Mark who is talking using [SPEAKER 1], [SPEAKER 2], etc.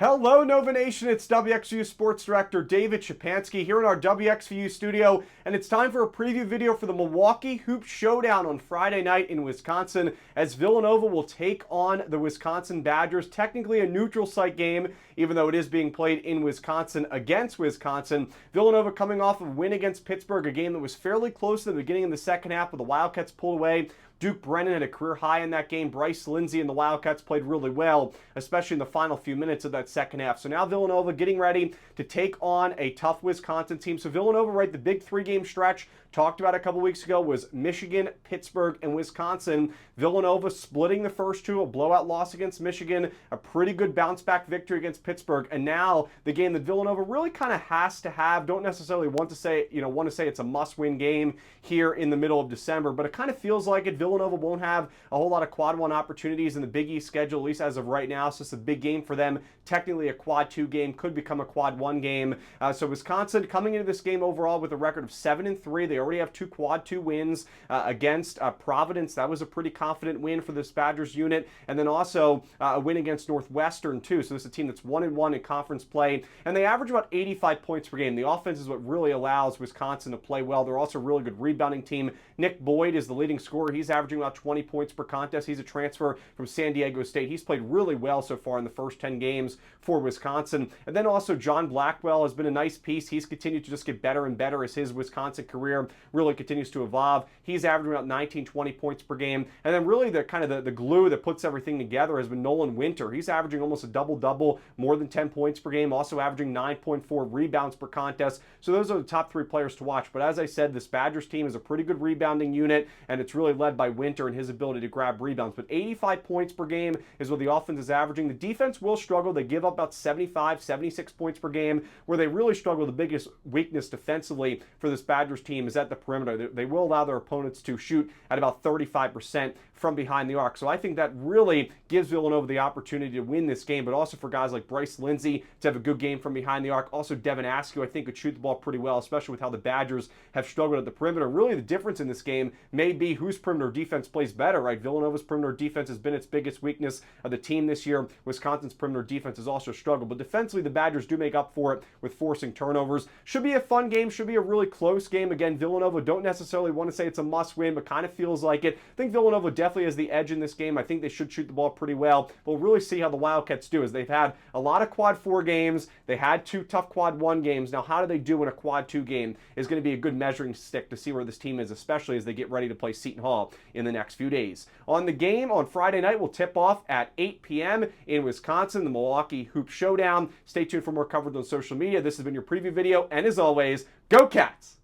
[SPEAKER 1] Hello, Nova Nation. It's WXVU Sports Director David Szczepanski here in our WXVU studio, and it's time for a preview video for the Milwaukee Hoop Showdown on Friday night in Wisconsin, as Villanova will take on the Wisconsin Badgers. Technically a neutral site game, even though it is being played in Wisconsin against Wisconsin. Villanova coming off a win against Pittsburgh, a game that was fairly close at the beginning of the second half, but the Wildcats pulled away. Duke Brennan had a career high in that game. Bryce Lindsey and the Wildcats played really well, especially in the final few minutes of that second half. So now Villanova getting ready to take on a tough Wisconsin team. So Villanova, right, the big three-game stretch talked about a couple weeks ago was Michigan, Pittsburgh, and Wisconsin. Villanova splitting the first two, a blowout loss against Michigan, a pretty good bounce-back victory against Pittsburgh, and now the game that Villanova really kind of has to have. Don't necessarily want to say it's a must-win game here in the middle of December, but it kind of feels like it. Villanova won't have a whole lot of quad one opportunities in the Big East schedule, at least as of right now. So it's a big game for them. Technically a quad two game, could become a quad one game. So Wisconsin coming into this game overall with a record of 7-3. They already have two quad two wins against Providence. That was a pretty confident win for this Badgers unit. And then also a win against Northwestern too. So this is a team that's 1-1 in conference play. And they average about 85 points per game. The offense is what really allows Wisconsin to play well. They're also a really good rebounding team. Nick Boyd is the leading scorer. He's averaging about 20 points per contest. He's a transfer from San Diego State. He's played really well so far in the first 10 games for Wisconsin. And then also John Blackwell has been a nice piece. He's continued to just get better and better as his Wisconsin career really continues to evolve. He's averaging about 19-20 points per game. And then really the kind of the glue that puts everything together has been Nolan Winter. He's averaging almost a double-double, more than 10 points per game, also averaging 9.4 rebounds per contest. So those are the top three players to watch. But as I said, this Badgers team is a pretty good rebounding unit, and it's really led by Winter and his ability to grab rebounds. But 85 points per game is what the offense is averaging. The defense will struggle. They give up about 75, 76 points per game. Where they really struggle, the biggest weakness defensively for this Badgers team is at the perimeter. They will allow their opponents to shoot at about 35% from behind the arc. So I think that really gives Villanova the opportunity to win this game, but also for guys like Bryce Lindsey to have a good game from behind the arc. Also Devin Askew, I think, could shoot the ball pretty well, especially with how the Badgers have struggled at the perimeter. Really the difference in this game may be whose perimeter defense plays better, right? Villanova's perimeter defense has been its biggest weakness of the team this year. Wisconsin's perimeter defense has also struggled, but defensively the Badgers do make up for it with forcing turnovers. Should be a fun game, should be a really close game. Again, Villanova don't necessarily want to say it's a must-win, but kind of feels like it. I think Villanova definitely has the edge in this game. I think they should shoot the ball pretty well. We'll really see how the Wildcats do, as they've had a lot of quad 4 games. They had 2 tough quad 1 games. Now, how do they do in a quad 2 game is going to be a good measuring stick to see where this team is, especially as they get ready to play Seton Hall in the next few days. On the game on Friday night, will tip off at 8 p.m. in Wisconsin, the Milwaukee Hoop Showdown. Stay tuned for more coverage on social media. This has been your preview video, and as always, go Cats!